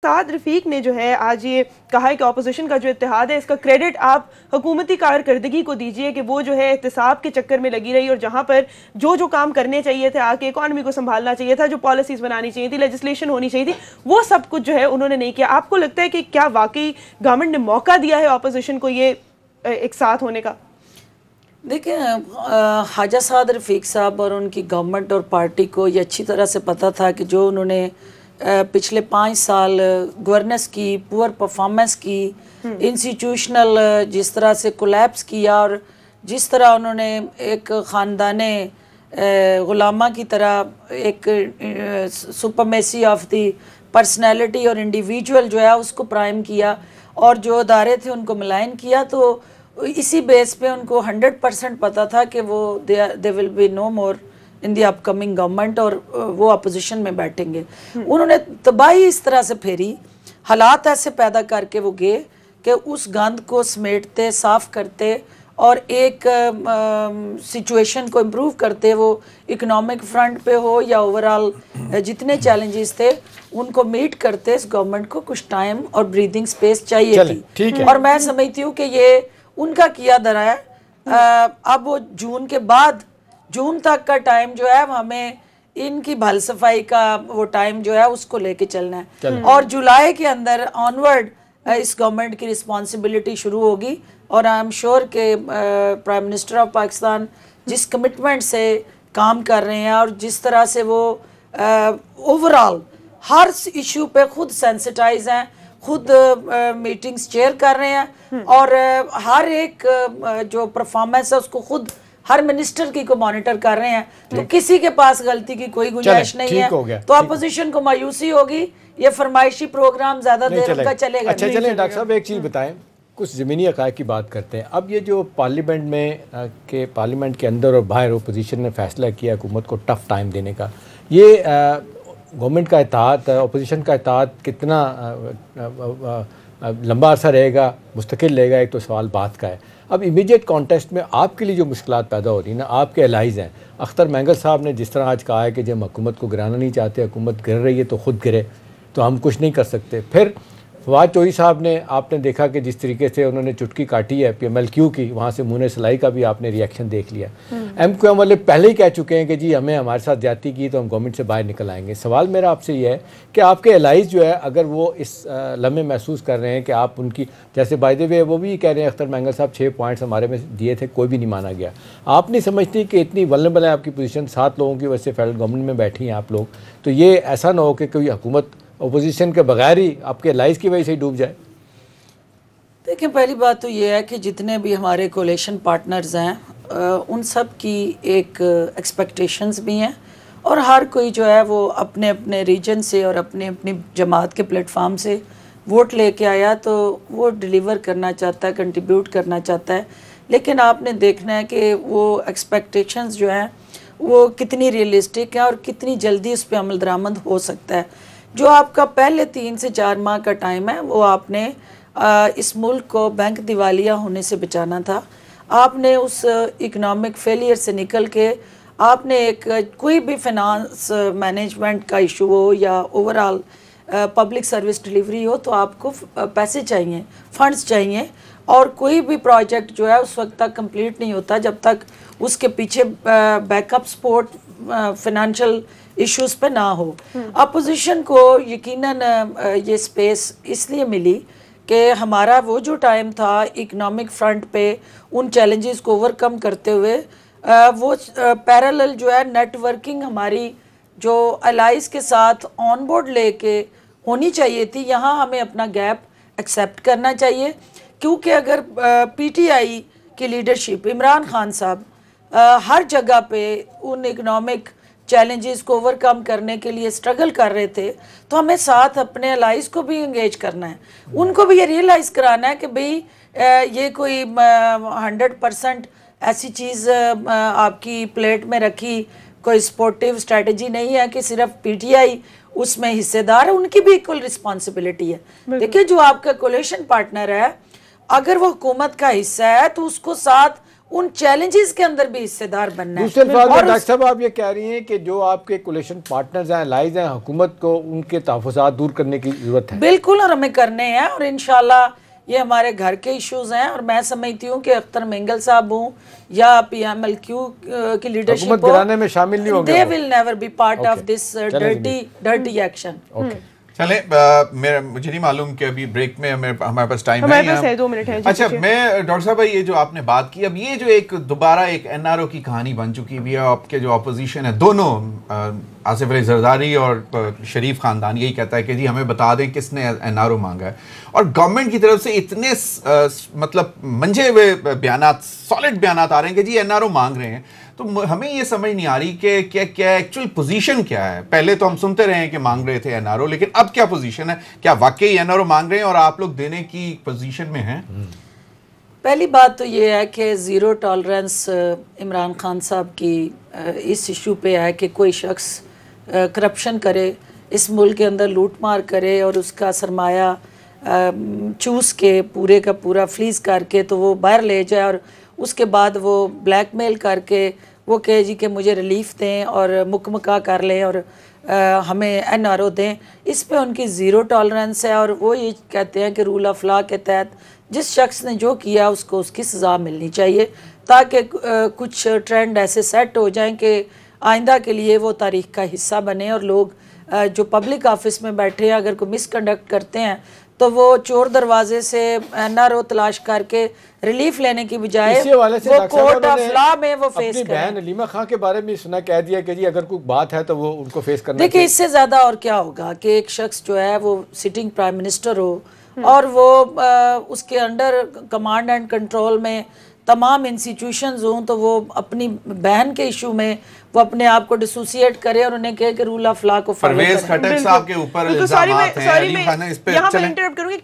साद रफ़ीक ने जो है आज ये कहा है कि अपोजिशन का जो इत्तेहाद है इसका क्रेडिट आप हुकूमती कारकर्दगी को दीजिए कि वो जो है एहतिसाब के चक्कर में लगी रही और जहाँ पर जो काम करने चाहिए थे, आके इकॉनमी को संभालना चाहिए था, जो पॉलिसीज़ बनानी चाहिए थी, लेजिस्लेशन होनी चाहिए थी, वो सब कुछ जो है उन्होंने नहीं किया। आपको लगता है कि क्या वाकई गवर्नमेंट ने मौका दिया है अपोजिशन को ये एक साथ होने का? देखिए, ख्वाजा साद रफ़ीक साहब और उनकी गवर्नमेंट और पार्टी को ये अच्छी तरह से पता था कि जो उन्होंने पिछले 5 साल गवर्नेंस की, पुअर परफॉर्मेंस की, इंस्टीट्यूशनल जिस तरह से कोलैप्स किया और जिस तरह उन्होंने एक ख़ानदाने ग़ुलामा की तरह एक सुपरमेसी ऑफ दी पर्सनैलिटी और इंडिविजुअल जो है उसको प्राइम किया और जो अदारे थे उनको मिलायन किया, तो इसी बेस पे उनको 100% पता था कि वो they will be no more in the upcoming government और वो अपोजिशन में बैठेंगे। उन्होंने तबाही इस तरह से फेरी, हालात ऐसे पैदा करके वो गए कि उस गंद को समेटते, साफ़ करते और एक सिचुएशन को इम्प्रूव करते, वो इकोनॉमिक फ्रंट पे हो या ओवरऑल जितने चैलेंजेस थे उनको मीट करते, इस गवर्नमेंट को कुछ टाइम और ब्रीदिंग स्पेस चाहिए थी। और मैं समझती हूँ कि ये उनका किया धरा है। अब वो जून तक का टाइम जो है हमें इनकी भल सफाई का वो टाइम जो है उसको लेके चलना है और जुलाई के अंदर ऑनवर्ड इस गवर्नमेंट की रिस्पॉन्सिबिलिटी शुरू होगी और आई एम श्योर के प्राइम मिनिस्टर ऑफ पाकिस्तान जिस कमिटमेंट से काम कर रहे हैं और जिस तरह से वो ओवरऑल हर इशू पे खुद सेंसिटाइज हैं, खुद मीटिंग्स चेयर कर रहे हैं और हर एक जो परफॉर्मेंस है उसको खुद हर मिनिस्टर की को मॉनिटर कर रहे हैं, तो किसी के पास गलती की कोई गुंजाइश नहीं है। तो अपोजिशन को मायूसी होगी, ये फरमाइशी प्रोग्राम ज्यादा देर का चलेगा। अच्छा चलें डॉक्टर साहब, एक चीज़ बताएं, कुछ ज़मीनी हक़ाइक़ की बात करते हैं। अब ये जो पार्लियामेंट के अंदर और बाहर अपोजिशन ने फैसला किया हुकूमत को टफ टाइम देने का, ये गवर्नमेंट का इत्तेहाद, अपोजिशन का इत्तेहाद कितना लंबा अरसा रहेगा, मुस्तकिल रहेगा, एक तो सवाल बात का है। अब इमीडिएट कॉन्टेस्ट में आपके लिए जो मुश्किलात पैदा हो रही है ना, आपके एलाइज़ हैं, अख्तर मैंगल साहब ने जिस तरह आज कहा है कि जब हुकूमत को गिराना नहीं चाहते, हुकूमत गिर रही है तो ख़ुद गिरे, तो हम कुछ नहीं कर सकते। फिर फवाद चौधरी साहब ने, आपने देखा कि जिस तरीके से उन्होंने चुटकी काटी है PMLQ की, वहाँ से मुँह सिलाई का भी आपने रिएक्शन देख लिया। MQM वाले पहले ही कह चुके हैं कि जी हमें हमारे साथ ज्यादती की तो हम गवर्नमेंट से बाहर निकल आएंगे। सवाल मेरा आपसे ये है कि आपके एलाइज जो है, अगर वो इस लम्हे महसूस कर रहे हैं कि आप उनकी, जैसे बाय द वे वो भी कह रहे हैं अख्तर मैंगल साहब 6 पॉइंट्स हमारे में दिए थे, कोई भी नहीं माना गया, आप नहीं समझती कि इतनी वल्नरेबल है आपकी पोजीशन, 7 लोगों की वजह से फेडरल गवर्नमेंट में बैठी हैं आप लोग, तो ये ऐसा ना हो कि कोई हुकूमत अपोजिशन के बगैर ही आपके एलाइज की वजह से ही डूब जाए? देखिए, पहली बात तो ये है कि जितने भी हमारे कोलेशन पार्टनर्स हैं उन सब की एक एक्सपेक्टेशंस भी हैं और हर कोई जो है वो अपने अपने रीजन से और अपने अपनी जमात के प्लेटफार्म से वोट लेके आया, तो वो डिलीवर करना चाहता है, कंट्रीब्यूट करना चाहता है। लेकिन आपने देखना है कि वो एक्सपेक्टेशंस जो हैं वो कितनी रियलिस्टिक है और कितनी जल्दी उस पर अमल दरामद हो सकता है। जो आपका पहले 3 से 4 माह का टाइम है, वो आपने इस मुल्क को बैंक दिवालिया होने से बचाना था। आपने उस इकोनॉमिक फेलियर से निकल के आपने एक कोई भी फाइनेंस मैनेजमेंट का इशू हो या ओवरऑल पब्लिक सर्विस डिलीवरी हो, तो आपको पैसे चाहिए, फंड्स चाहिए और कोई भी प्रोजेक्ट जो है उस वक्त तक कंप्लीट नहीं होता जब तक उसके पीछे बैकअप सपोर्ट फाइनेंशियल इश्यूज पे ना हो। अपोजिशन को यकीनन ये स्पेस इसलिए मिली कि हमारा वो जो टाइम था इकोनॉमिक फ्रंट पे उन चैलेंजेस को ओवरकम करते हुए वो पैरेलल जो है नेटवर्किंग हमारी जो अलाइज के साथ ऑन बोर्ड लेके होनी चाहिए थी, यहाँ हमें अपना गैप एक्सेप्ट करना चाहिए। क्योंकि अगर PTI की लीडरशिप, इमरान खान साहब हर जगह पे उन इकोनॉमिक चैलेंजेस को ओवरकम करने के लिए स्ट्रगल कर रहे थे, तो हमें साथ अपने अलाइज को भी इंगेज करना है, उनको भी ये रियलाइज़ कराना है कि भाई ये कोई 100% ऐसी चीज़ आपकी प्लेट में रखी कोई स्पोर्टिव स्ट्रेटजी नहीं है कि सिर्फ PTI उसमें हिस्सेदार है, उनकी भी इक्वल रिस्पॉन्सिबिलिटी है। देखिए, जो आपका कोलेशन पार्टनर है, अगर वो हुकूमत का हिस्सा है तो उसको साथ उन चैलेंजेस के अंदर भी हिस्सेदार बनना है। दूसरे अल्फाज में और डॉक्टर साहब आप ये कह रही हैं कि जो आपके कोलेशन पार्टनर्स हैं, एलाइज हैं, हुकूमत को उनके तहफ़्फ़ुज़ात दूर करने की ज़रूरत है। बिल्कुल, और हमें करने हैं, और इंशाल्लाह ये हमारे घर के इश्यूज हैं। और मैं समझती हूँ कि अख्तर मेंगल साहब हूँ या PMLQ की लीडरशिप हुकूमत गिराने में शामिल नहीं होंगे, they will never be part of this dirty action. चले मुझे नहीं मालूम कि अभी ब्रेक में हमारे पास टाइम हमारे पास है 2 मिनट है। अच्छा, मैं डॉक्टर साहब भाई, ये जो आपने बात की, अब ये जो एक दोबारा एक NRO की कहानी बन चुकी हुई है, आपके जो अपोजिशन है दोनों, आसिफ अली जरदारी और शरीफ खानदान, यही कहता है कि जी हमें बता दें किसने NRO मांगा है, और गवर्नमेंट की तरफ से इतने मतलब मंझे हुए बयानात, सॉलिड बयानात आ रहे हैं कि जी NRO मांग रहे हैं। तो हमें ये समझ नहीं आ रही कि क्या क्या एक्चुअल पोजीशन क्या है। पहले तो हम सुनते रहे हैं कि मांग रहे थे NRO, लेकिन अब क्या पोजीशन है? क्या वाकई NRO मांग रहे हैं और आप लोग देने की पोजीशन में हैं? पहली बात तो ये है कि ज़ीरो टॉलरेंस इमरान खान साहब की इस इशू पे है कि कोई शख्स करप्शन करे, इस मुल्क के अंदर लूट मार करे और उसका सरमाया चूस के पूरे का पूरा फ्रीज करके तो वो बाहर ले जाए, और उसके बाद वो ब्लैकमेल करके वो कहे जी कि मुझे रिलीफ दें और मुकमका कर लें और हमें NRO दें। इस पे उनकी ज़ीरो टॉलरेंस है, और वो ये कहते हैं कि रूल ऑफ लॉ के तहत जिस शख्स ने जो किया उसको उसकी सज़ा मिलनी चाहिए, ताकि कुछ ट्रेंड ऐसे सेट हो जाएं कि आइंदा के लिए वो तारीख़ का हिस्सा बने, और लोग जो पब्लिक ऑफिस में बैठे हैं अगर कोई मिसकंडक्ट करते हैं तो वो चोर दरवाजे से NRO तलाश करके रिलीफ लेने की बजाय वो कोर्ट ऑफ लॉ में वो फेस करें। बहन हलीमा खां के बारे में सुना, कह दिया कि जी अगर कोई बात है तो वो उनको फेस करना। देखिए, इससे ज़्यादा और क्या होगा कि एक शख्स जो है वो सिटिंग प्राइम मिनिस्टर हो और वो उसके अंडर कमांड एंड कंट्रोल में तमाम इंस्टीट्यूशंस हों, तो वो अपनी बहन के इशू में वो अपने आप को डिसोसिएट करे और उन्हें कहे कि रूल ऑफ लॉ को फॉलो करें। परवेज खटक साहब के ऊपर इल्जामात हैं, अली खान इस पे चलें।